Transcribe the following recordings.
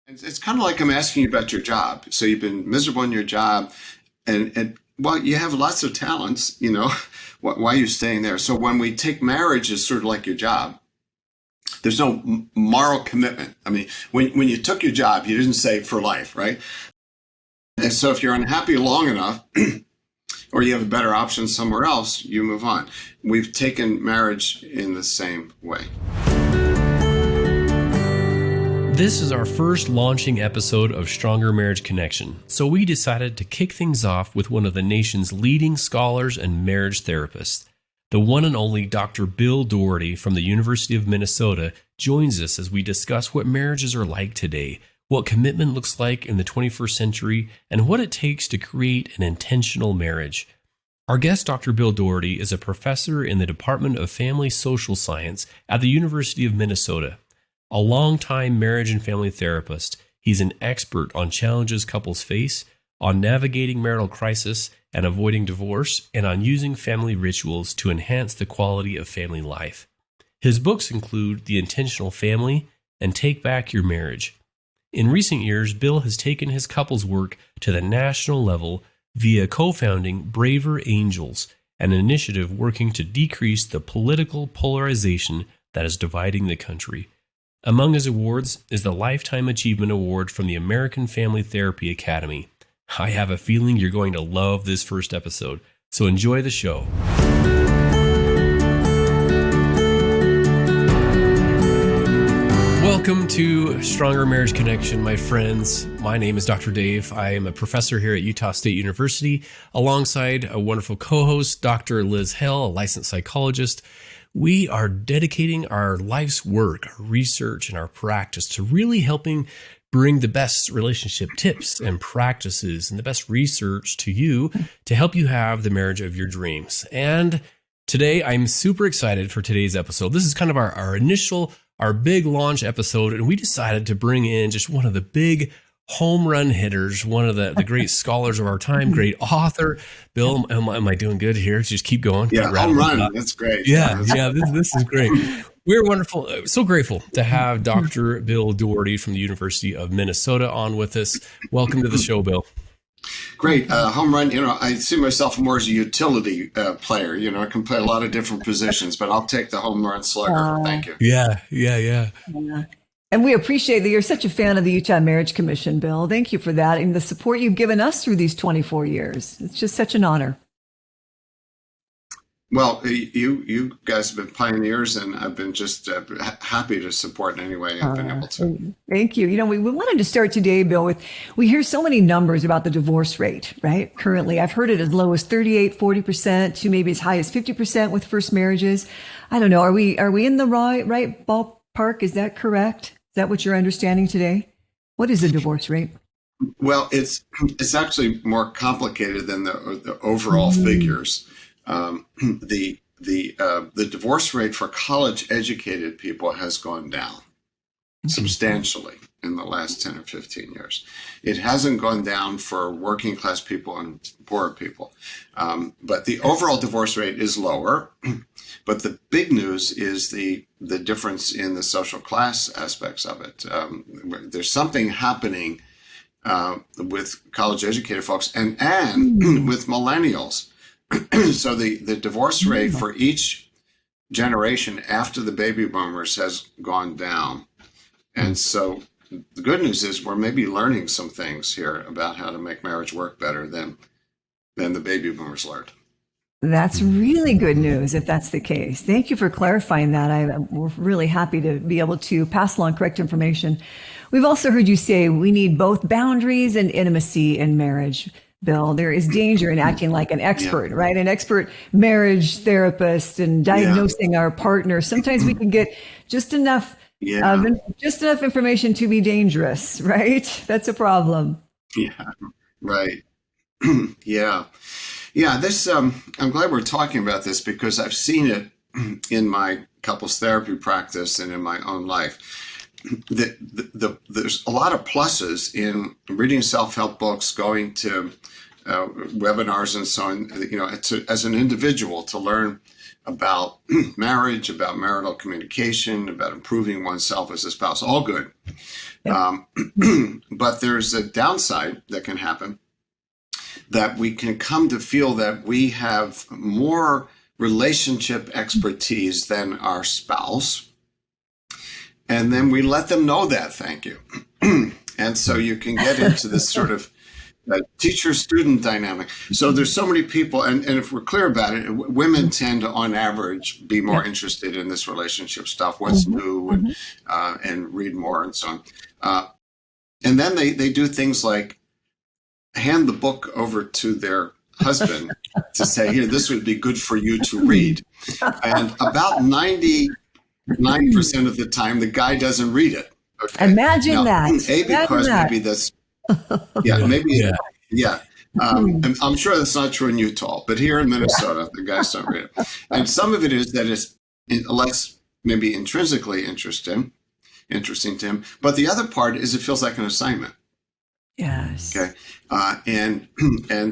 It's kind of like I'm asking you about your job. So you've been miserable in your job, and well, you have lots of talents. Why are you staying there? So when we take marriage as sort of like your job, there's no moral commitment. I mean, when you took your job, you didn't say for life, right? And so if you're unhappy long enough, or you have a better option somewhere else, you move on. We've taken marriage in the same way. This is our first launching episode of Stronger Marriage Connection, so we decided to kick things off with one of the nation's leading scholars and marriage therapists. The one and only Dr. Bill Doherty from the University of Minnesota joins us as we discuss what marriages are like today, what commitment looks like in the 21st century, and what it takes to create an intentional marriage. Our guest, Dr. Bill Doherty, is a professor in the Department of Family Social Science at the University of Minnesota. A longtime marriage and family therapist, he's an expert on challenges couples face, on navigating marital crisis and avoiding divorce, and on using family rituals to enhance the quality of family life. His books include The Intentional Family and Take Back Your Marriage. In recent years, Bill has taken his couples work to the national level via co-founding Braver Angels, an initiative working to decrease the political polarization that is dividing the country. Among his awards is the Lifetime Achievement Award from the American Family Therapy Academy. I have a feeling you're going to love this first episode, so enjoy the show. Welcome to Stronger Marriage Connection, my friends. My name is Dr. Dave. I am a professor here at Utah State University, alongside a wonderful co-host, Dr. Liz Hell, a licensed psychologist. We are dedicating our life's work, our research, and our practice to really helping bring the best relationship tips and practices and the best research to you to help you have the marriage of your dreams. And today, I'm super excited for today's episode. This is kind of our big launch episode, and we decided to bring in just one of the big home run hitters, one of the great scholars of our time, great author. Bill, am I doing good here? Just keep going. Yeah, home run. That's great. Yeah, this is great. We're wonderful. So grateful to have Dr. Bill Doherty from the University of Minnesota on with us. Welcome to the show, Bill. Great. Home run, I see myself more as a utility player. I can play a lot of different positions, but I'll take the home run slugger. Thank you. Yeah. And we appreciate that you're such a fan of the Utah Marriage Commission, Bill. Thank you for that and the support you've given us through these 24 years. It's just such an honor. Well, you guys have been pioneers, and I've been just happy to support in any way I've been able to. Thank you. We wanted to start today, Bill, we hear so many numbers about the divorce rate, right? Currently, I've heard it as low as 38, 40% to maybe as high as 50% with first marriages. I don't know. Are we in the right ballpark? Is that correct? Is that what you're understanding today? What is the divorce rate? Well, it's actually more complicated than the overall figures. The divorce rate for college educated people has gone down substantially in the last 10 or 15 years. It hasn't gone down for working class people and poorer people. But the overall divorce rate is lower. But the big news is the difference in the social class aspects of it. There's something happening with college educated folks and with millennials. So the divorce rate for each generation after the baby boomers has gone down. And so the good news is we're maybe learning some things here about how to make marriage work better than the baby boomers learned. That's really good news if that's the case. Thank you for clarifying that. We're really happy to be able to pass along correct information. We've also heard you say we need both boundaries and intimacy in marriage. Bill, there is danger in acting like an expert, right? An expert marriage therapist and diagnosing our partner. Sometimes we can get just enough information to be dangerous, right? That's a problem. Yeah, right. Yeah. This I'm glad we're talking about this because I've seen it in my couples therapy practice and in my own life. There's a lot of pluses in reading self-help books, going to webinars and so on, as an individual to learn about marriage, about marital communication, about improving oneself as a spouse, all good. But there's a downside that can happen, that we can come to feel that we have more relationship expertise than our spouse. And then we let them know that, thank you. And so you can get into this sort of teacher-student dynamic. So there's so many people, and if we're clear about it, women tend to, on average, be more interested in this relationship stuff, what's new, and read more and so on. And then they do things like hand the book over to their husband to say, here, this would be good for you to read. And about 99% of the time, the guy doesn't read it. Okay? Imagine that. Because maybe this, and I'm sure that's not true in Utah, but here in Minnesota, the guys don't read it. And some of it is that it's less, maybe intrinsically interesting to him. But the other part is it feels like an assignment. Yes. Okay. And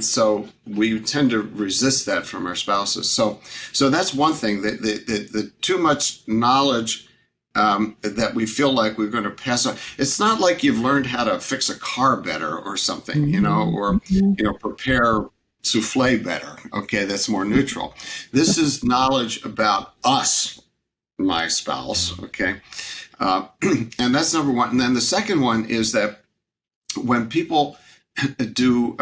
so we tend to resist that from our spouses. So that's one thing, the too much knowledge that we feel like we're going to pass on. It's not like you've learned how to fix a car better or something, or prepare souffle better. Okay, that's more neutral. This is knowledge about us, my spouse. Okay, and that's number one. And then the second one is that when people do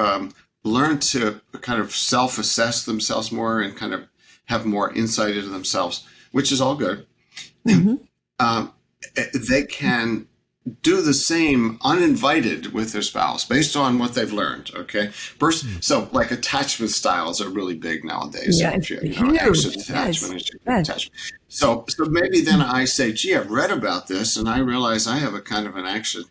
learn to kind of self-assess themselves more and kind of have more insight into themselves, which is all good. They can do the same uninvited with their spouse based on what they've learned. Okay. So like attachment styles are really big nowadays. Yeah, anxious attachment. Attachment. So maybe then I say, gee, I've read about this and I realize I have a kind of an anxious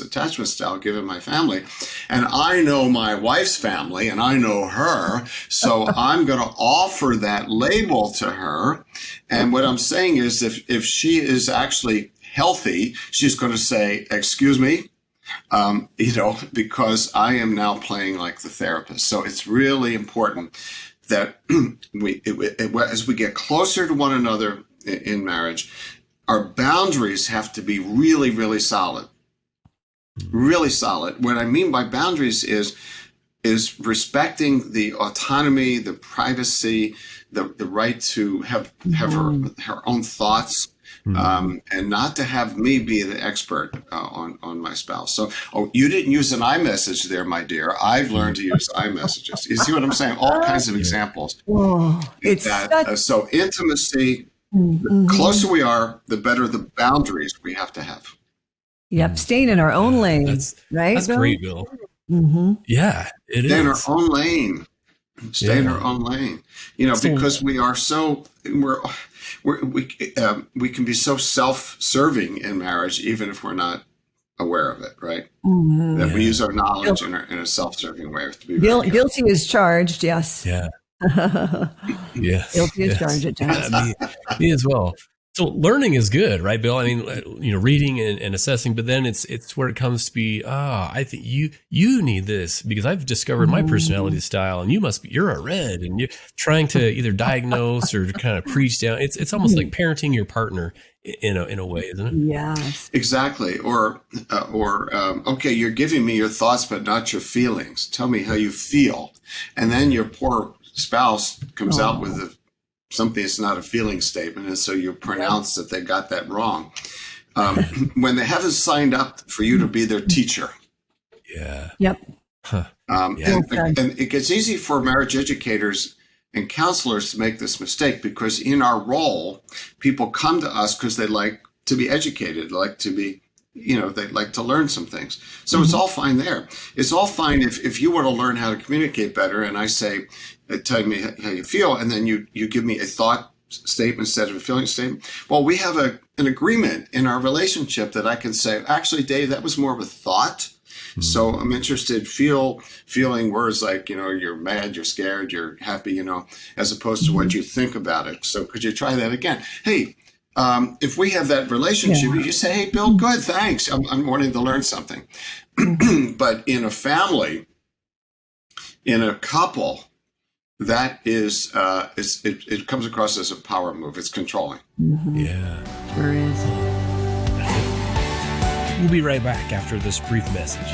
attachment style given my family, and I know my wife's family and I know her, so I'm going to offer that label to her. And what I'm saying is if she is actually healthy, she's going to say, excuse me, because I am now playing like the therapist. So it's really important that as we get closer to one another in marriage, our boundaries have to be really, really solid. Really solid. What I mean by boundaries is respecting the autonomy, the privacy, the right to have her own thoughts, and not to have me be the expert on my spouse. So, you didn't use an iMessage there, my dear. I've learned to use iMessages. You see what I'm saying? All kinds of examples. So intimacy, the closer we are, the better the boundaries we have to have. Yep, staying in our own lane, right? That's Bill? great, Bill. Yeah, it is. Stay in our own lane. Stay in our own lane. Because we are so we can be so self-serving in marriage, even if we're not aware of it, right? That we use our knowledge in a self-serving way. We have to be guilty as charged. Yes. Yeah. Yeah. Guilty as charged at times. Me as well. So learning is good, right, Bill? I mean, reading and assessing, but then it's where it comes to be, I think you need this because I've discovered my personality style and you're a red, and you're trying to either diagnose or kind of preach down. It's almost like parenting your partner in a way, isn't it? Yes. Exactly. Or okay, you're giving me your thoughts, but not your feelings. Tell me how you feel. And then your poor spouse comes out with something that's not a feeling statement, and so you pronounce that they got that wrong. When they haven't signed up for you to be their teacher. Yeah. Yep. Huh. And it gets easy for marriage educators and counselors to make this mistake because in our role, people come to us because they like to be educated, like to be, they'd like to learn some things. So it's all fine there. It's all fine if you want to learn how to communicate better and I say, tell me how you feel, and then you give me a thought statement instead of a feeling statement. Well, we have an agreement in our relationship that I can say, actually, Dave, that was more of a thought. So I'm interested, feeling words like, you're mad, you're scared, you're happy, as opposed to what you think about it. So could you try that again? Hey, if we have that relationship, you say, hey, Bill, good, thanks. I'm wanting to learn something. But in a family, in a couple, that is, it comes across as a power move. It's controlling. Yeah, sure is. We'll be right back after this brief message.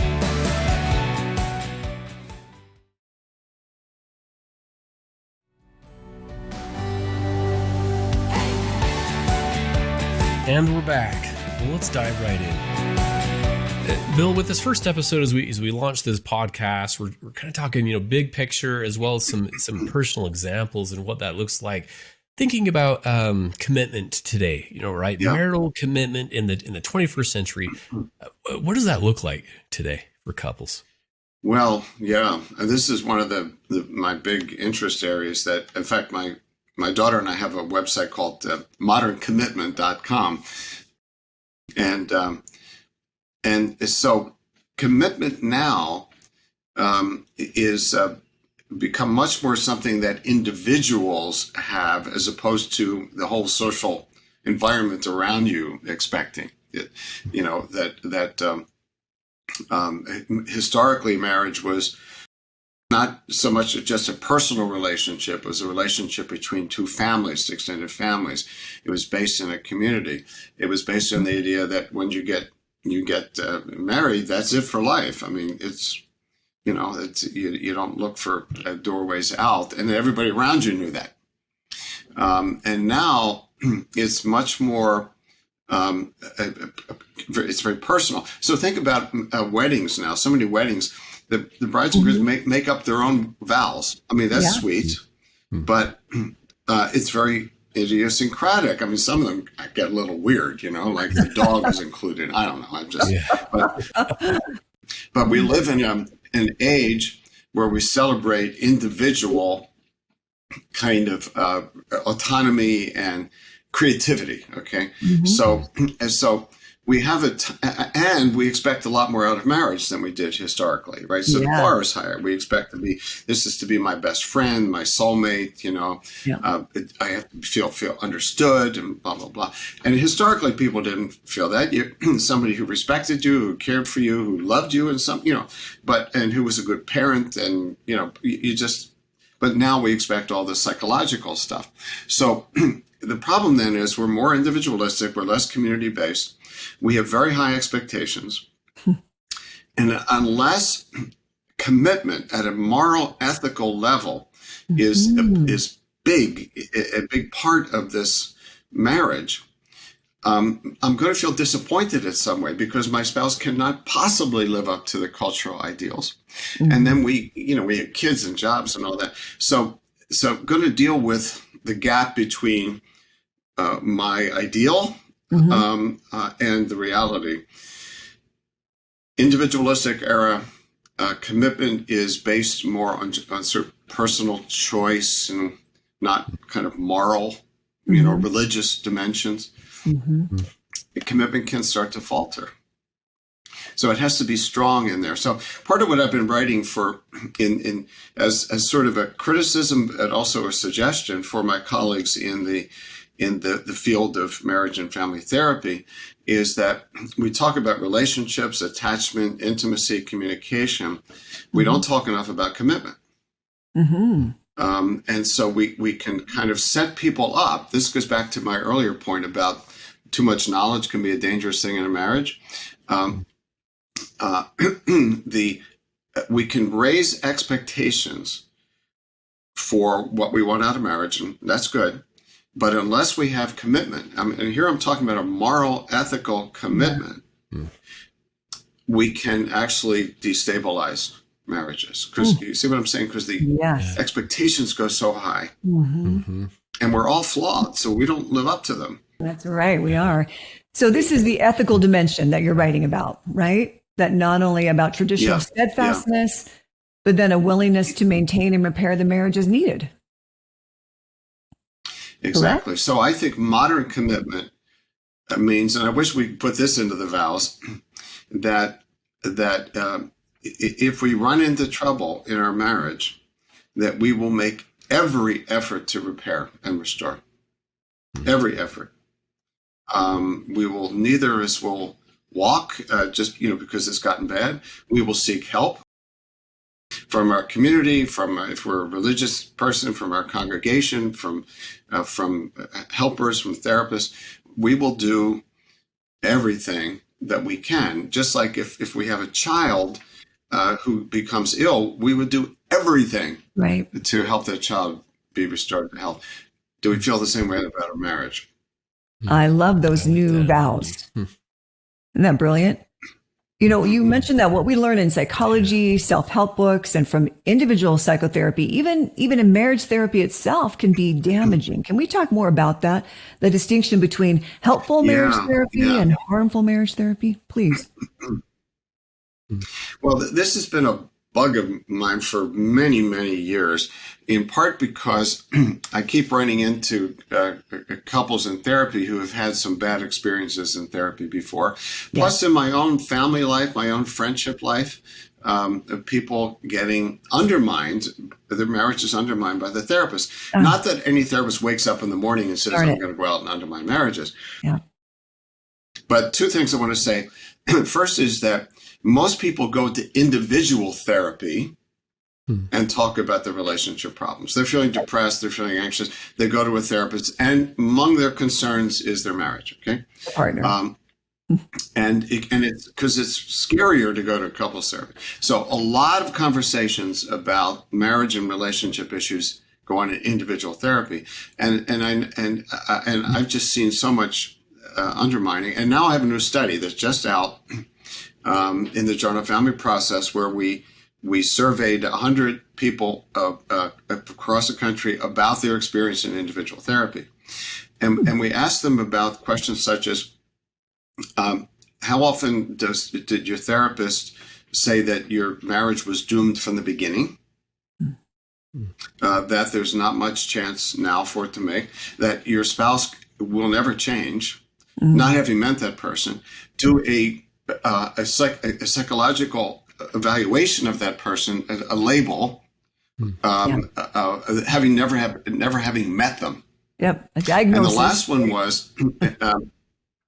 And we're back. Well, let's dive right in. Bill, with this first episode, as we launch this podcast, we're kind of talking, big picture as well as some personal examples and what that looks like. Thinking about commitment today, right? Yeah. Marital commitment in the 21st century. What does that look like today for couples? Well, yeah, this is one of my big interest areas. That, in fact, my daughter and I have a website called moderncommitment.com. And so commitment now is become much more something that individuals have as opposed to the whole social environment around you expecting it. Historically, marriage was not so much just a personal relationship. It was a relationship between two families, extended families. It was based in a community. It was based on the idea that when you get married, that's it for life. I mean, it's you don't look for doorways out, and everybody around you knew that. And now it's much more. It's very personal. So think about weddings now. So many weddings. The brides and grooms make up their own vows. I mean, that's sweet, but it's very idiosyncratic. I mean, some of them get a little weird, like the dog is included. I don't know. But we live in an age where we celebrate individual kind of autonomy and creativity. Okay, so we have and we expect a lot more out of marriage than we did historically, right? So the bar is higher. We expect this is to be my best friend, my soulmate. I have to feel understood, and blah blah blah. And historically, people didn't feel that. Somebody who respected you, who cared for you, who loved you, and and who was a good parent, and But now we expect all this psychological stuff. So the problem then is we're more individualistic, we're less community-based, we have very high expectations. And unless commitment at a moral, ethical level is big, a big part of this marriage, I'm going to feel disappointed in some way because my spouse cannot possibly live up to the cultural ideals. And then we have kids and jobs and all that. So going to deal with the gap between my ideal and the reality. Individualistic era commitment is based more on sort of personal choice and not kind of moral, religious dimensions. The commitment can start to falter. So it has to be strong in there. So part of what I've been writing for as sort of a criticism and also a suggestion for my colleagues in the field of marriage and family therapy is that we talk about relationships, attachment, intimacy, communication. We don't talk enough about commitment. And so we can kind of set people up. This goes back to my earlier point about too much knowledge can be a dangerous thing in a marriage. We can raise expectations for what we want out of marriage, and that's good. But unless we have commitment, and here I'm talking about a moral, ethical commitment, we can actually destabilize marriages. Because you see what I'm saying? Because the expectations go so high. And we're all flawed, so we don't live up to them. That's right, we are. So this is the ethical dimension that you're writing about, right? That not only about traditional steadfastness, but then a willingness to maintain and repair the marriage as needed. Exactly. Correct? So I think modern commitment means, and I wish we put this into the vows, that if we run into trouble in our marriage, that we will make every effort to repair and restore. Every effort. Neither of us will walk just because it's gotten bad. We will seek help from our community, if we're a religious person, from our congregation, from helpers, from therapists. We will do everything that we can. Just like if we have a child who becomes ill, we would do everything to help that child be restored to health. Do we feel the same way about our marriage? I love those new vows. Isn't that brilliant? You mentioned that what we learn in psychology, self-help books, and from individual psychotherapy, even in marriage therapy itself, can be damaging. Can we talk more about that? The distinction between helpful marriage therapy and harmful marriage therapy, please. Well, this has been a bug of mine for many, many years, in part because I keep running into couples in therapy who have had some bad experiences in therapy before. Plus, in my own family life, my own friendship life, people getting undermined, their marriage is undermined by the therapist. Not that any therapist wakes up in the morning and says, I'm going to go out and undermine marriages. Yeah. But two things I want to say. First is that most people go to individual therapy and talk about their relationship problems. They're feeling depressed, they're feeling anxious, they go to a therapist, and among their concerns is their marriage, okay? The partner. And it's because it's scarier to go to couples therapy. So a lot of conversations about marriage and relationship issues go on in individual therapy. And I've just seen so much undermining. And now I have a new study that's just out in the Journal of Family Process, where we surveyed 100 people across the country about their experience in individual therapy. And we asked them about questions such as, how often did your therapist say that your marriage was doomed from the beginning? That there's not much chance now for it to make, that your spouse will never change, not having met that person, do a psychological evaluation of that person, a label, having never having met them. Yep, a diagnosis. And the last one was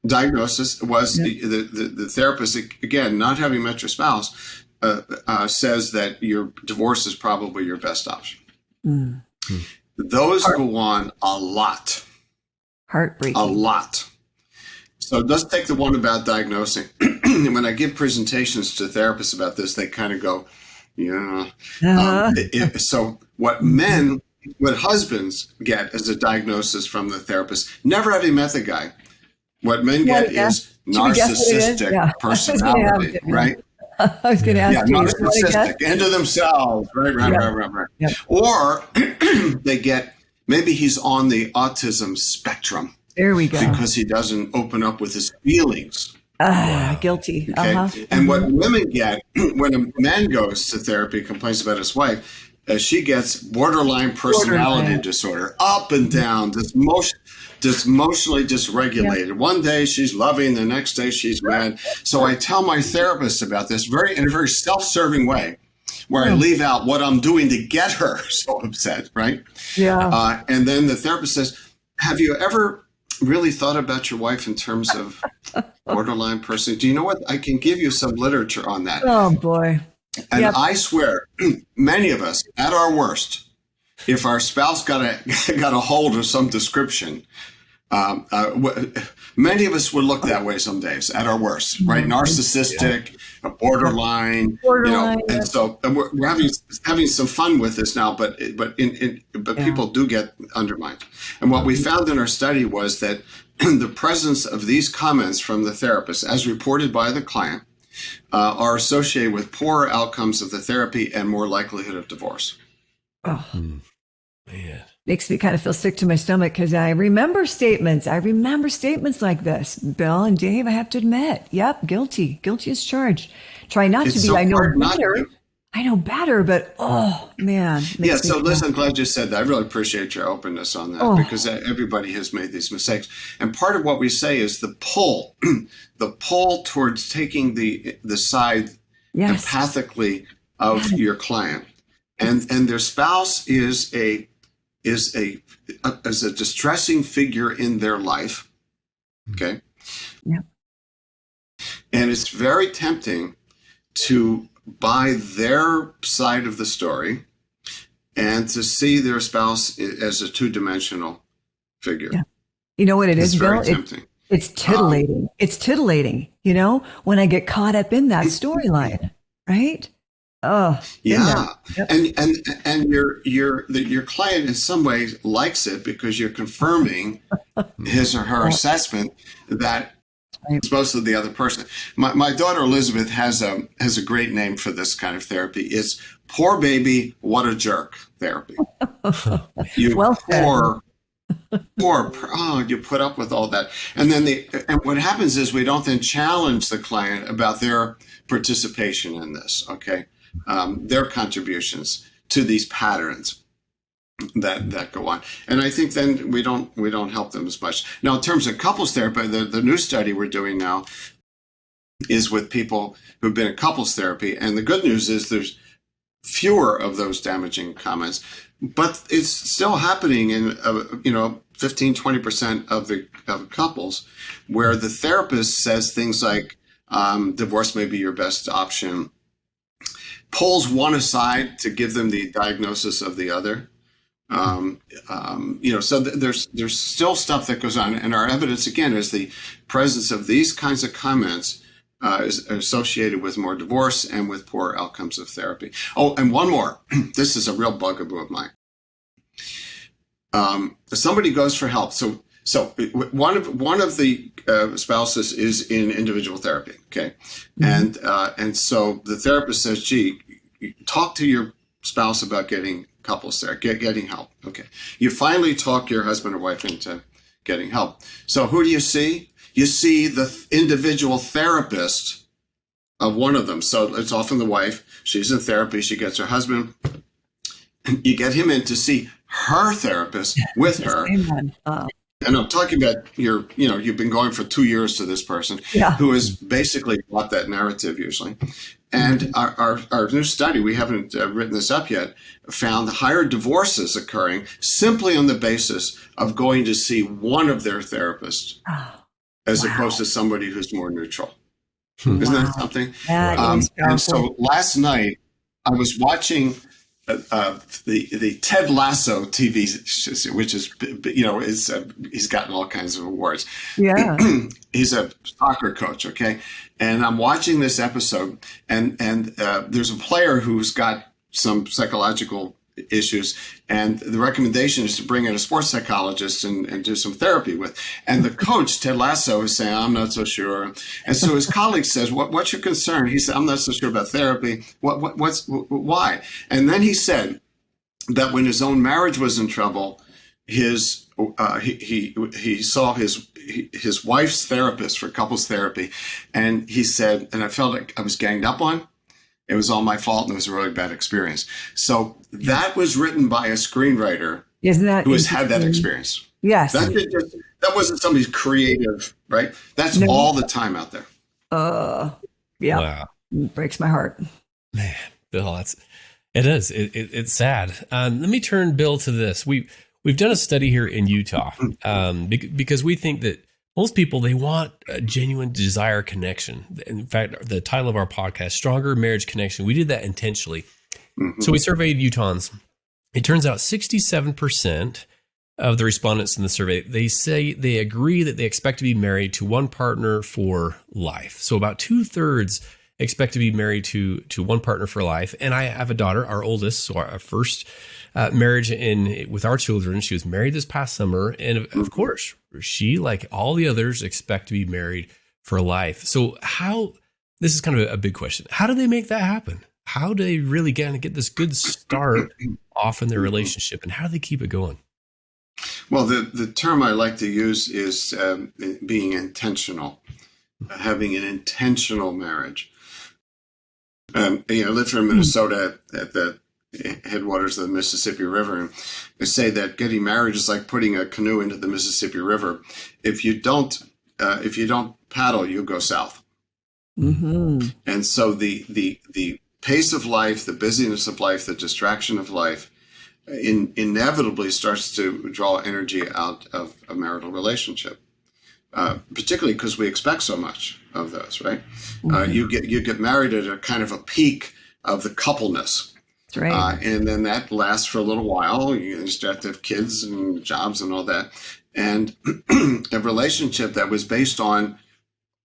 diagnosis was the therapist, again, not having met your spouse, says that your divorce is probably your best option. Those go on a lot. Heartbreaking. A lot. So let's take the one about diagnosing. When I give presentations to therapists about this, they kind of go, so what husbands get as a diagnosis from the therapist, never having met the guy, what men get is narcissistic personality, right? I was going to ask you. Narcissistic, into themselves, right. Yep. Or they get, maybe he's on the autism spectrum. There we go. Because he doesn't open up with his feelings. Guilty. Okay? And what women get, when a man goes to therapy, complains about his wife, she gets borderline personality disorder, up and down, emotionally dysregulated. Yeah. One day she's loving, the next day she's mad. So I tell my therapist about this in a very self-serving way, where I leave out what I'm doing to get her so upset, right? Yeah. And then the therapist says, have you ever really thought about your wife in terms of borderline person? Do you know what? I can give you some literature on that. Oh, boy. And I swear, many of us, at our worst, if our spouse got a hold of some description, many of us would look that way some days at our worst, right? Narcissistic, borderline, and so we're having some fun with this now, but people do get undermined. And what we found in our study was that the presence of these comments from the therapist, as reported by the client, are associated with poorer outcomes of the therapy and more likelihood of divorce. Oh, man. Makes me kind of feel sick to my stomach, because I remember statements like this. Bill and Dave, I have to admit, yep, guilty as charged. Try not to be. So I know better, but oh man. Yeah. So Liz, I'm glad you said that. I really appreciate your openness on that, because everybody has made these mistakes. And part of what we say is the pull towards taking the side empathically of your client, and their spouse is a distressing figure in their life. Okay. Yeah. And it's very tempting to buy their side of the story and to see their spouse as a two-dimensional figure. Yeah. You know what it is, Bill? It's very tempting. It's titillating. It's titillating, when I get caught up in that storyline, right? Oh, been there. Yeah, Yep. and your client in some ways likes it because you're confirming his or her assessment that Right. it's mostly the other person. My daughter Elizabeth has a great name for this kind of therapy. It's poor baby, what a jerk therapy. You Well said. you put up with all that, and then and what happens is we don't then challenge the client about their participation in this. Okay, their contributions to these patterns that go on, and I think then we don't help them as much. Now, in terms of couples therapy, the new study we're doing now is with people who've been in couples therapy, and the good news is there's fewer of those damaging comments, but it's still happening in 15-20% of the couples where the therapist says things like divorce may be your best option, pulls one aside to give them the diagnosis of the other. So there's still stuff that goes on, and our evidence again is the presence of these kinds of comments is associated with more divorce and with poor outcomes of therapy. Oh, and one more. This is a real bugaboo of mine. Somebody goes for help. So one of the spouses is in individual therapy. Okay, and so the therapist says, "Gee, talk to your spouse about getting couples therapy, getting help." Okay, you finally talk your husband or wife into getting help. So who do you see? You see the individual therapist of one of them. So it's often the wife. She's in therapy. She gets her husband. You get him in to see her therapist with her. Amen. And I'm talking about you've been going for 2 years to this person who has basically bought that narrative usually. And our new study, we haven't written this up yet, found higher divorces occurring simply on the basis of going to see one of their therapists as opposed to somebody who's more neutral. Isn't that something? That is powerful. And so last night I was watching the Ted Lasso TV, which is he's gotten all kinds of awards. Yeah. He's a soccer coach, okay? And I'm watching this episode, and there's a player who's got some psychological issues, and the recommendation is to bring in a sports psychologist and do some therapy with. And the coach, Ted Lasso, is saying, "I'm not so sure." And so his colleague says, "What's your concern?" He said, "I'm not so sure about therapy. Why?" And then he said that when his own marriage was in trouble, he saw his wife's therapist for couples therapy, and he said, and I felt like I was ganged up on. It was all my fault, and it was a really bad experience. So that was written by a screenwriter who has had that experience. Yes. That wasn't somebody's creative, right? That's all the time out there. Yeah. Wow. It breaks my heart. Man, Bill, it's sad. Let me turn, Bill, to this. We've done a study here in Utah because we think that most people, they want a genuine desire connection. In fact, the title of our podcast, Stronger Marriage Connection, we did that intentionally. Mm-hmm. So we surveyed Utahns. It turns out 67% of the respondents in the survey, they say they agree that they expect to be married to one partner for life. So about 2/3 expect to be married to one partner for life. And I have a daughter, our oldest, so our first marriage with our children. She was married this past summer. And of course, she, like all the others, expect to be married for life. So this is kind of a big question. How do they make that happen? How do they really get this good start off in their relationship? And how do they keep it going? Well, the term I like to use is being intentional, having an intentional marriage. I lived here in Minnesota at the headwaters of the Mississippi River, and they say that getting married is like putting a canoe into the Mississippi River. If you don't paddle, you'll go south. Mm-hmm. And so the pace of life, the busyness of life, the distraction of life, inevitably starts to draw energy out of a marital relationship. Particularly because we expect so much of those, right? Mm-hmm. You get married at a kind of a peak of the coupleness. That's right. And then that lasts for a little while. You start to have kids and jobs and all that. and a relationship that was based on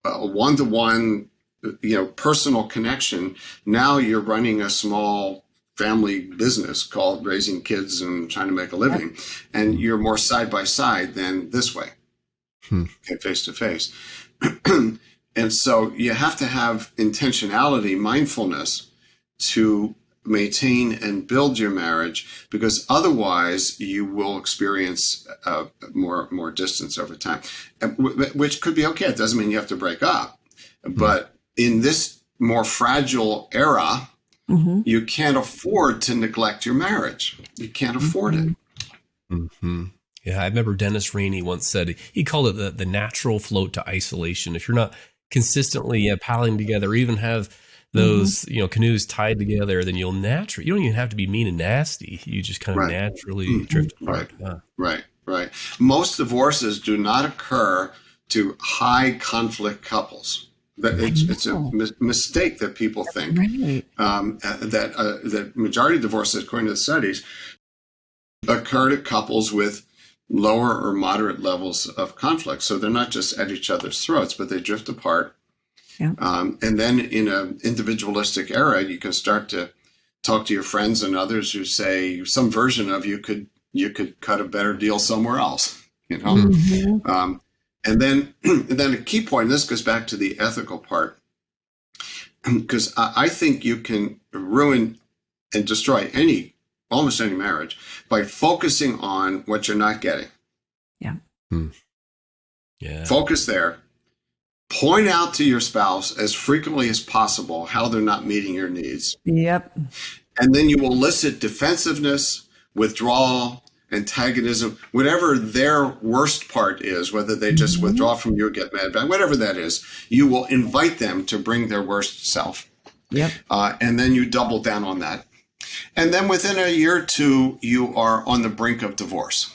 a one-to-one, personal connection. Now you're running a small family business called raising kids and trying to make a living, and you're more side by side than this way, okay, face to face. And so you have to have intentionality, mindfulness to maintain and build your marriage, because otherwise you will experience more distance over time, which could be okay. It doesn't mean you have to break up, but in this more fragile era, you can't afford to neglect your marriage. You can't afford it. Yeah, I remember Dennis Rainey once said, he called it the natural float to isolation. If you're not consistently paddling together, or even have those canoes tied together, then you don't even have to be mean and nasty. You just kind of naturally drift apart. Right. Most divorces do not occur to high conflict couples. That it's a mistake that people think that majority of divorces, according to the studies, occur to couples with lower or moderate levels of conflict. So they're not just at each other's throats, but they drift apart. Yeah. And then in an individualistic era, you can start to talk to your friends and others who say some version of you could cut a better deal somewhere else, and then a key point, and this goes back to the ethical part, because I think you can ruin and destroy almost any marriage by focusing on what you're not getting. Yeah. Focus there. Point out to your spouse as frequently as possible how they're not meeting your needs. Yep. And then you will elicit defensiveness, withdrawal, antagonism, whatever their worst part is, whether they just withdraw from you or get mad about, whatever that is, you will invite them to bring their worst self. Yep. And then you double down on that. And then within a year or two, you are on the brink of divorce.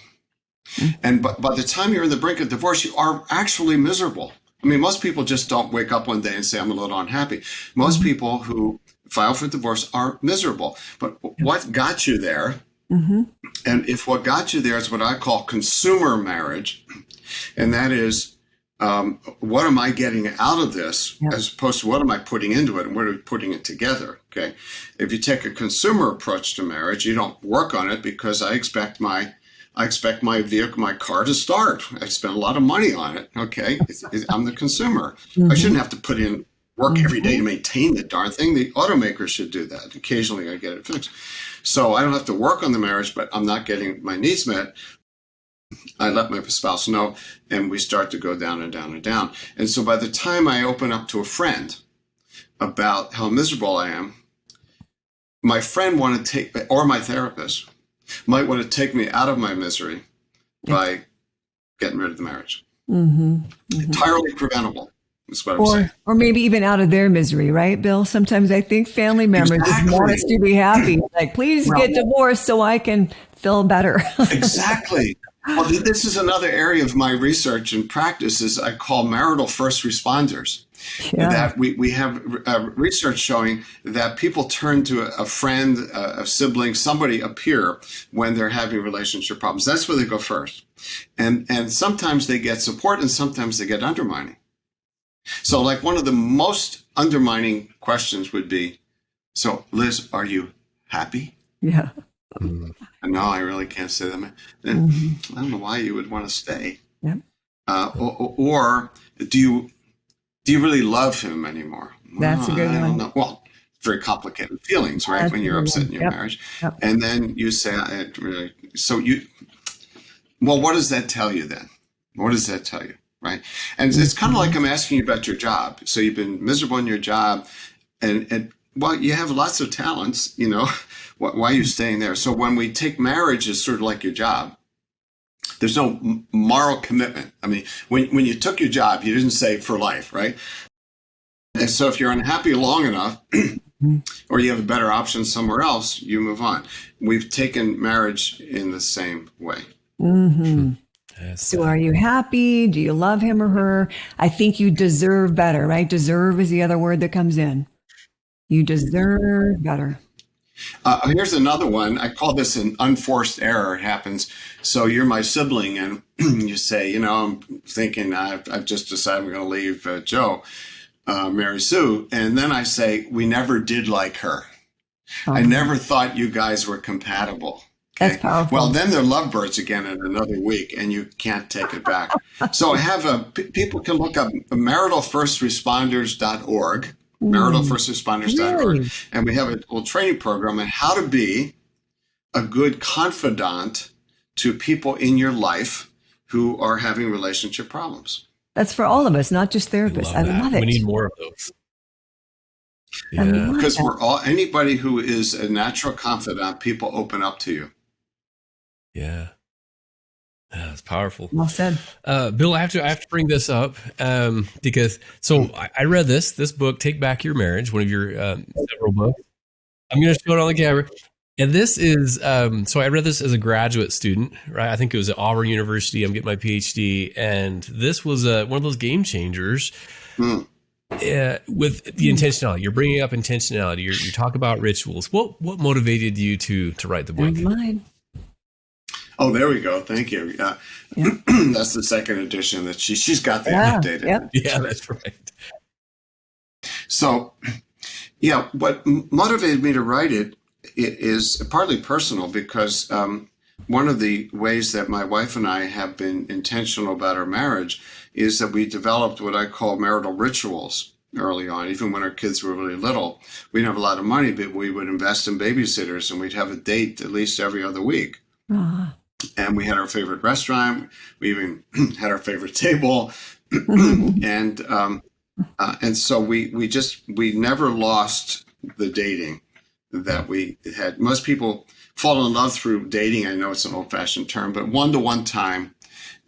And by the time you're in the brink of divorce, you are actually miserable. I mean, most people just don't wake up one day and say, I'm a little unhappy. Most people who file for divorce are miserable. But what got you there? And if what got you there is what I call consumer marriage, and that is, what am I getting out of this, as opposed to what am I putting into it and what are we putting it together? Okay. If you take a consumer approach to marriage, you don't work on it because I expect my vehicle, my car to start. I spend a lot of money on it. Okay. I'm the consumer. I shouldn't have to put in work every day to maintain the darn thing. The automaker should do that. Occasionally I get it fixed. So I don't have to work on the marriage, but I'm not getting my needs met. I let my spouse know, and we start to go down and down and down. And so by the time I open up to a friend about how miserable I am, my friend or my therapist might want to take me out of my misery by getting rid of the marriage. Entirely preventable. That's what I'm saying. Or maybe even out of their misery, right, Bill? Sometimes I think family members just want us to be happy. Like, please get divorced so I can feel better. Exactly. Well, this is another area of my research and practice I call marital first responders. That we have research showing that people turn to a friend, a sibling, somebody, a peer when they're having relationship problems. That's where they go first. And sometimes they get support and sometimes they get undermining. So like one of the most undermining questions would be, so Liz, are you happy? Yeah. No, I really can't say that. Then I don't know why you would want to stay. Yeah. Or do you really love him anymore? That's a good one. I don't know. Well, very complicated feelings, right? That's when you're upset in your marriage. Yep. And then you say, what does that tell you then? What does that tell you? Right. And it's kind of like I'm asking you about your job. So you've been miserable in your job and you have lots of talents, why are you staying there? So when we take marriage as sort of like your job, there's no moral commitment. I mean, when you took your job, you didn't say for life, right? And so if you're unhappy long enough or you have a better option somewhere else, you move on. We've taken marriage in the same way. So are you happy? Do you love him or her? I think you deserve better, right? Deserve is the other word that comes in. You deserve better. Here's another one. I call this an unforced error. It happens. So you're my sibling, and you say, I'm thinking I've just decided we're going to leave Joe, marry Sue, and then I say we never did like her. I never thought you guys were compatible. That's powerful. Well, then they're lovebirds again in another week, and you can't take it back. So I have people can look up maritalfirstresponders.org. Maritalfirstresponders.org. Really? And we have a little training program on how to be a good confidant to people in your life who are having relationship problems. That's for all of us, not just therapists. I love it. We need more of those. I Yeah. love Because that. anybody who is a natural confidant, people open up to you. Yeah. That's powerful. Well said. Bill, I have to bring this up because I read this book, Take Back Your Marriage, one of your several books. I'm going to show it on the camera. And this is, so I read this as a graduate student, right? I think it was at Auburn University. I'm getting my PhD. And this was one of those game changers with the intentionality. You're bringing up intentionality. You talk about rituals. What motivated you to write the book? Mine. Oh, there we go. Thank you. Yeah. That's the second edition that she's got that updated. Yep. Yeah, that's right. So, what motivated me to write it is partly personal because one of the ways that my wife and I have been intentional about our marriage is that we developed what I call marital rituals early on. Even when our kids were really little, we didn't have a lot of money, but we would invest in babysitters and we'd have a date at least every other week. And we had our favorite restaurant. We even had our favorite table, and so we never lost the dating that we had. Most people fall in love through dating. I know it's an old-fashioned term, but one-to-one time,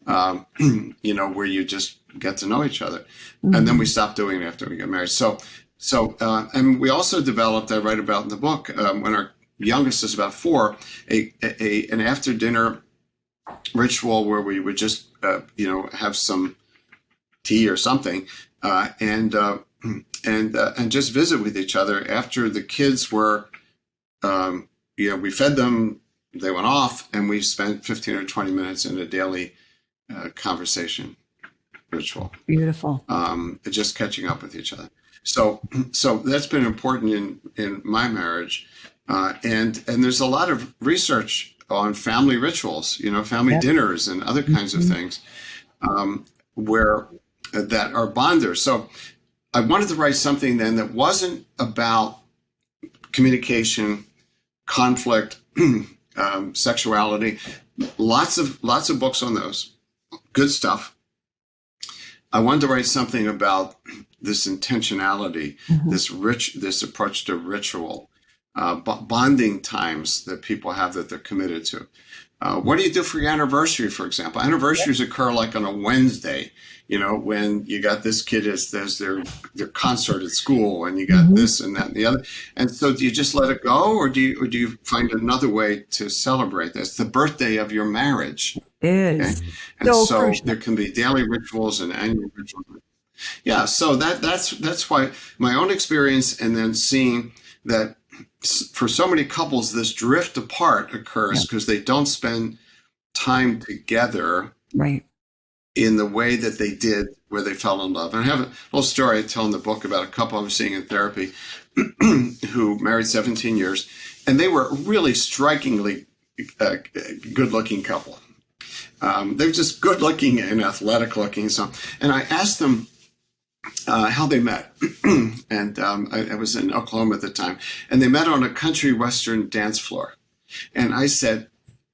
where you just get to know each other, and then we stopped doing it after we got married. So, and we also developed. I write about in the book when our youngest is about 4, an after dinner ritual where we would just have some tea or something and just visit with each other after the kids were we fed them, they went off, and we spent 15 or 20 minutes in a daily conversation ritual. Beautiful. Just catching up with each other. So that's been important in my marriage. And there's a lot of research on family rituals, family dinners and other kinds of things where that are bonders. So I wanted to write something then that wasn't about communication, conflict, sexuality. Lots of books on those. Good stuff. I wanted to write something about this intentionality, this approach to ritual. Bonding times that people have that they're committed to. What do you do for your anniversary, for example? Anniversaries occur like on a Wednesday, when you got this kid there's their concert at school and you got this and that and the other. And so do you just let it go or do you find another way to celebrate this? The birthday of your marriage. It is. Okay? And so there can be daily rituals and annual rituals. Yeah, so that's why my own experience and then seeing that for so many couples, this drift apart occurs because they don't spend time together in the way that they did where they fell in love. And I have a little story I tell in the book about a couple I'm seeing in therapy who married 17 years, and they were a really strikingly good-looking couple. They were just good-looking and athletic-looking. And I asked them how they met. And I was in Oklahoma at the time. And they met on a country western dance floor. And I said,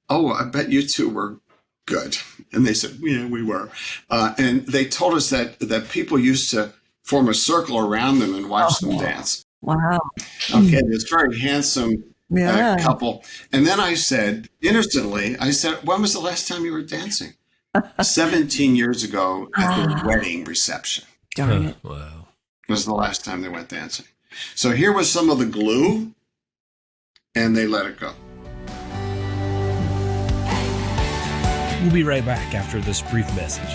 "Oh, I bet you two were good." And they said, "Yeah, we were." And they told us that people used to form a circle around them and watch them dance. Wow. Okay, this very handsome couple. And then I said, innocently, "When was the last time you were dancing?" 17 years ago at their wedding reception. Darn it. Wow. Was the last time they went dancing. So here was some of the glue, and they let it go. We'll be right back after this brief message.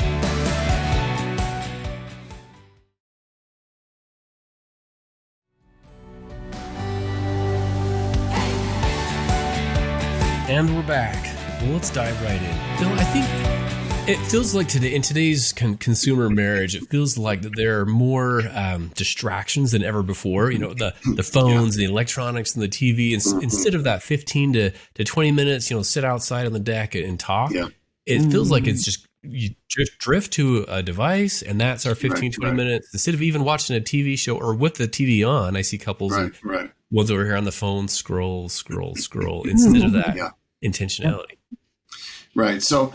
And we're back. Well, let's dive right in. Bill, I think it feels like today, in today's consumer marriage, it feels like that there are more distractions than ever before. You know, the phones, the electronics, and the TV. Instead of that 15 to 20 minutes, you know, sit outside on the deck and talk, it feels like it's just you drift to a device, and that's our 15, 20 minutes. Instead of even watching a TV show or with the TV on, I see couples, ones over here on the phone, scroll, instead of that intentionality. Right. So,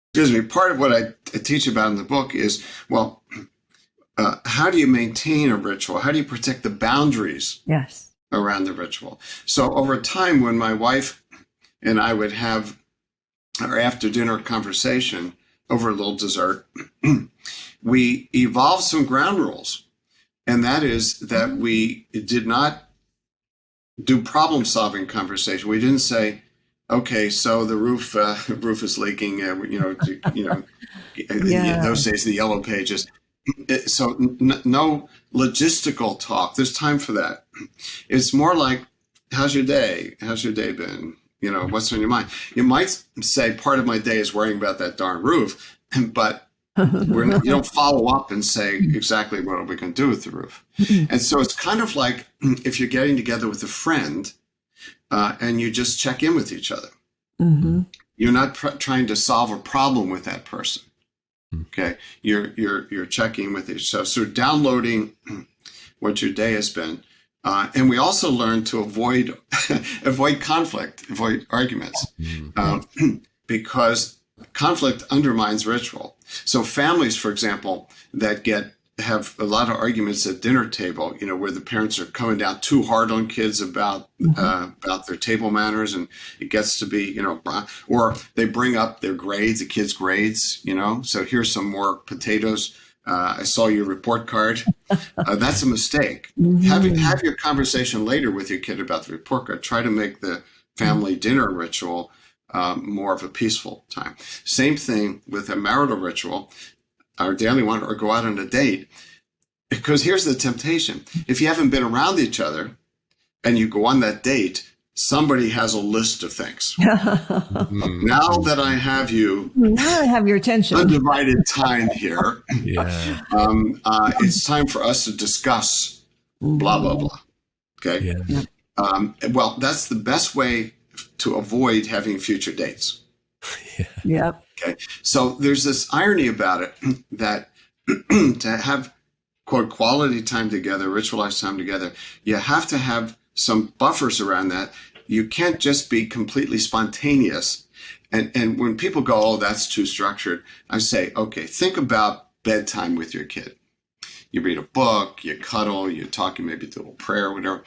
excuse me, part of what I teach about in the book is, well, how do you maintain a ritual? How do you protect the boundaries around the ritual? So over time, when my wife and I would have our after dinner conversation over a little dessert, we evolved some ground rules. And that is that we did not do problem solving conversation. We didn't say, okay, so the roof is leaking, those days, the yellow pages. So no logistical talk. There's time for that. It's more like, how's your day? How's your day been? You know, what's on your mind? You might say part of my day is worrying about that darn roof, but you don't follow up and say exactly what are we going to do with the roof. And so it's kind of like if you're getting together with a friend and you just check in with each other. You're not trying to solve a problem with that person. Okay, you're checking with each other. So downloading what your day has been. And we also learn to avoid conflict, avoid arguments, because conflict undermines ritual. So families, for example, that have a lot of arguments at dinner table, you know, where the parents are coming down too hard on kids about their table manners, and it gets to be, you know, or they bring up their grades, the kids' grades, you know. So here's some more potatoes. I saw your report card. That's a mistake. Have your conversation later with your kid about the report card. Try to make the family dinner ritual more of a peaceful time. Same thing with a marital ritual, our daily one, or go out on a date. Because here's the temptation. If you haven't been around each other and you go on that date, somebody has a list of things. Now that I have you, now I have your attention, undivided time here. It's time for us to discuss blah, blah, blah. Okay. Well, that's the best way to avoid having future dates. Okay. So there's this irony about it that to have, quote, quality time together, ritualized time together, you have to have some buffers around that. You can't just be completely spontaneous. And when people go, oh, that's too structured, I say, okay, think about bedtime with your kid. You read a book, you cuddle, you talk, you maybe do a little prayer, whatever.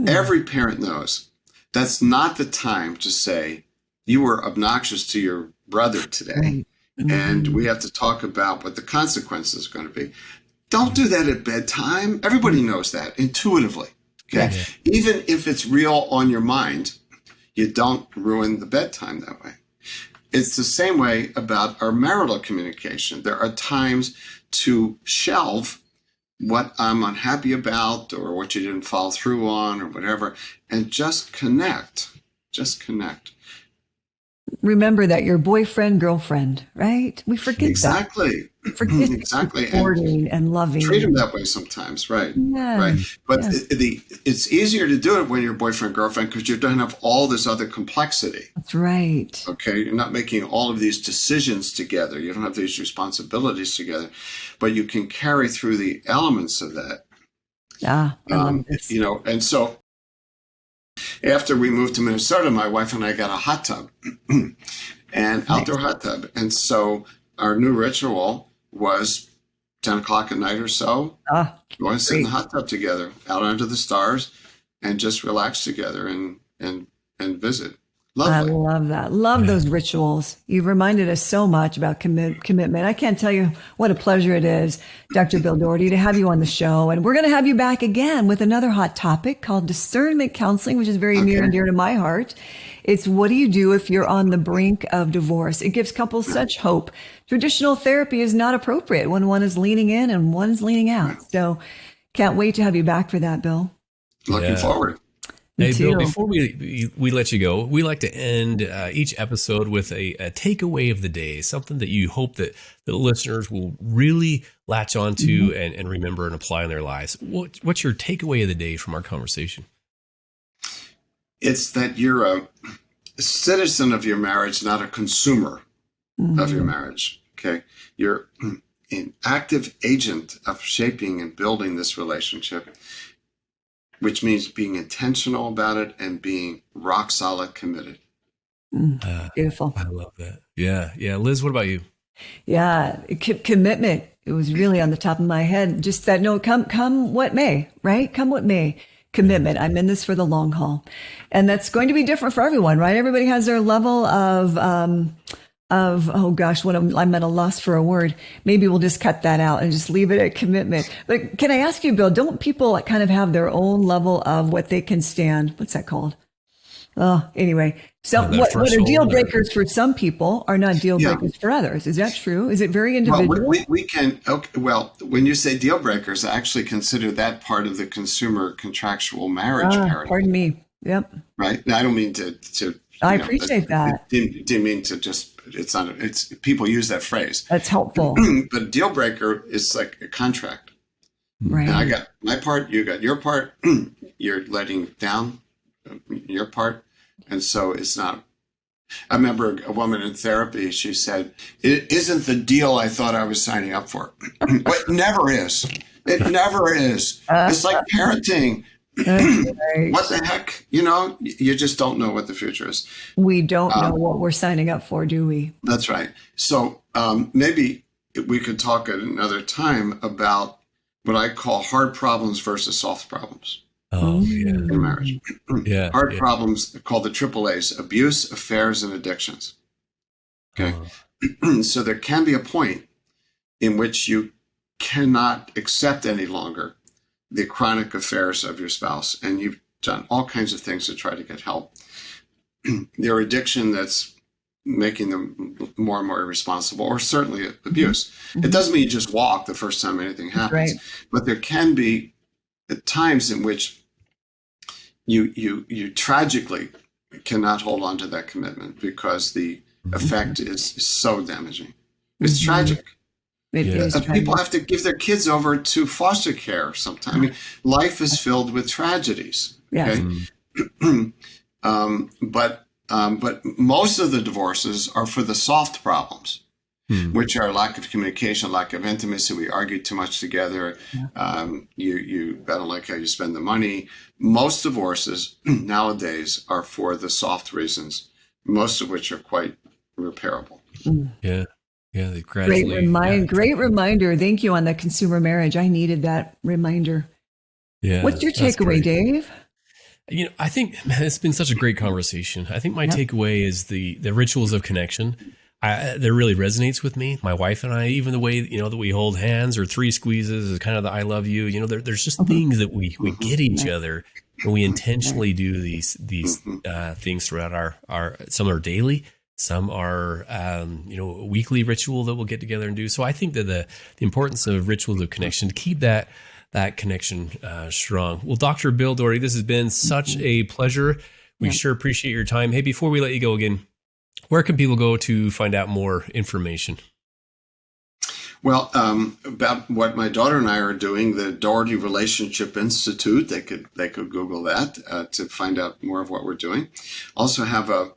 Every parent knows that's not the time to say, you were obnoxious to your brother today, and we have to talk about what the consequences are going to be. Don't do that at bedtime. Everybody knows that intuitively. Okay. Even if it's real on your mind, you don't ruin the bedtime that way. It's the same way about our marital communication. There are times to shelve what I'm unhappy about or what you didn't follow through on or whatever, and just connect. Just connect. Remember that your boyfriend, girlfriend, right? We forget exactly. that. Forget exactly. Supporting and loving. Treat them that way sometimes, right? Right. But it's easier to do it when you're boyfriend, girlfriend, because you don't have all this other complexity. That's right. Okay. You're not making all of these decisions together. You don't have these responsibilities together, but you can carry through the elements of that. I love this. You know, and so after we moved to Minnesota, my wife and I got a hot tub, and outdoor hot tub. And so our new ritual was 10 o'clock at night or so. Go and sit in the hot tub together, out under the stars, and just relax together and visit. Lovely. I love that. Love those rituals. You've reminded us so much about commitment. I can't tell you what a pleasure it is, Dr. Bill Doherty, to have you on the show. And we're going to have you back again with another hot topic called discernment counseling, which is very near and dear to my heart. It's what do you do if you're on the brink of divorce? It gives couples such hope. Traditional therapy is not appropriate when one is leaning in and one's leaning out. So can't wait to have you back for that, Bill. Looking forward. Me Hey, Bill, too. before we let you go, we like to end each episode with a takeaway of the day, something that you hope that the listeners will really latch onto and remember and apply in their lives. What's your takeaway of the day from our conversation? It's that you're a citizen of your marriage, not a consumer of your marriage. Okay. You're an active agent of shaping and building this relationship, which means being intentional about it and being rock solid committed. Beautiful. I love that. Yeah. Yeah. Liz, what about you? Yeah, commitment. It was really on the top of my head. Just that, no, come what may, right? Come what may. Commitment. I'm in this for the long haul, and that's going to be different for everyone, right? Everybody has their level of oh gosh, I'm at a loss for a word. Maybe we'll just cut that out and just leave it at commitment. But can I ask you, Bill? Don't people kind of have their own level of what they can stand? What's that called? Oh, anyway. So what are deal breakers for some people are not deal breakers for others. Is that true? Is it very individual? Well, we can, okay, well, when you say deal breakers, I actually consider that part of the consumer contractual marriage paradigm. Pardon me. Yep. Right. Now, I don't mean to I appreciate that. Didn't mean to just, it's people use that phrase. That's helpful. But a deal breaker is like a contract. Right. And I got my part, you got your part, you're letting down your part. And so it's not. I remember a woman in therapy, she said, "It isn't the deal I thought I was signing up for." It never is. It never is. It's like parenting. Right. What the heck? You just don't know what the future is. We don't know what we're signing up for, do we? That's right. So maybe we could talk at another time about what I call hard problems versus soft problems. Oh, yeah. In marriage. Yeah. Hard problems called the AAAs: abuse, affairs, and addictions. Okay. So there can be a point in which you cannot accept any longer the chronic affairs of your spouse, and you've done all kinds of things to try to get help. Their addiction that's making them more and more irresponsible, or certainly abuse. It doesn't mean you just walk the first time anything happens, right. But there can be times in which you tragically cannot hold on to that commitment because the effect is so damaging. It's tragic. It is tragic. People have to give their kids over to foster care sometimes. I mean, life is filled with tragedies. Yes. Okay? But most of the divorces are for the soft problems, which are lack of communication, lack of intimacy. We argue too much together. I don't like how you spend the money. Most divorces nowadays are for the soft reasons, most of which are quite repairable. Yeah. Yeah. They gradually. Great reminder. Thank you on the consumer marriage. I needed that reminder. Yeah. What's your takeaway, Dave? I think it's been such a great conversation. I think my takeaway is the rituals of connection. That really resonates with me. My wife and I, even the way, that we hold hands or 3 squeezes is kind of the I love you. There's just things that we get each other when we intentionally do these things throughout our, some are daily, some are, a weekly ritual that we'll get together and do. So I think that the importance of rituals of connection, to keep that connection strong. Well, Dr. Bill Doherty, this has been such a pleasure. We sure appreciate your time. Hey, before we let you go again, where can people go to find out more information? Well, about what my daughter and I are doing, the Doherty Relationship Institute, they could Google that to find out more of what we're doing. Also have a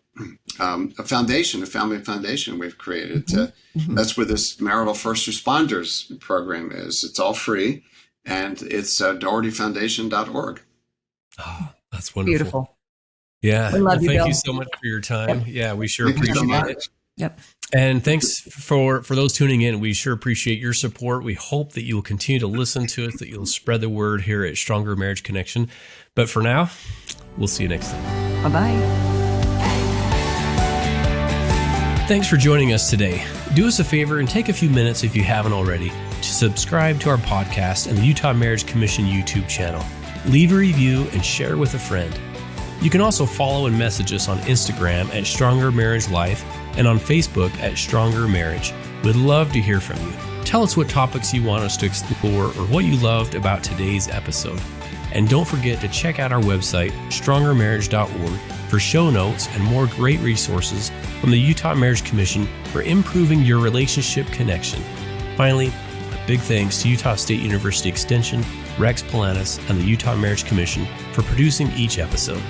foundation, a family foundation we've created. That's where this Marital First Responders program is. It's all free, and it's dohertyfoundation.org. Oh, that's wonderful. Beautiful. Yeah. We love you, thank Bill. you so much for your time. Yep. Yeah, we sure appreciate it. Yep. And thanks for those tuning in. We sure appreciate your support. We hope that you will continue to listen to us, that you'll spread the word here at Stronger Marriage Connection. But for now, we'll see you next time. Bye-bye. Thanks for joining us today. Do us a favor and take a few minutes, if you haven't already, to subscribe to our podcast and the Utah Marriage Commission YouTube channel. Leave a review and share with a friend. You can also follow and message us on Instagram at Stronger Marriage Life and on Facebook at Stronger Marriage. We'd love to hear from you. Tell us what topics you want us to explore or what you loved about today's episode. And don't forget to check out our website, strongermarriage.org, for show notes and more great resources from the Utah Marriage Commission for improving your relationship connection. Finally, a big thanks to Utah State University Extension, Rex Polanis, and the Utah Marriage Commission for producing each episode.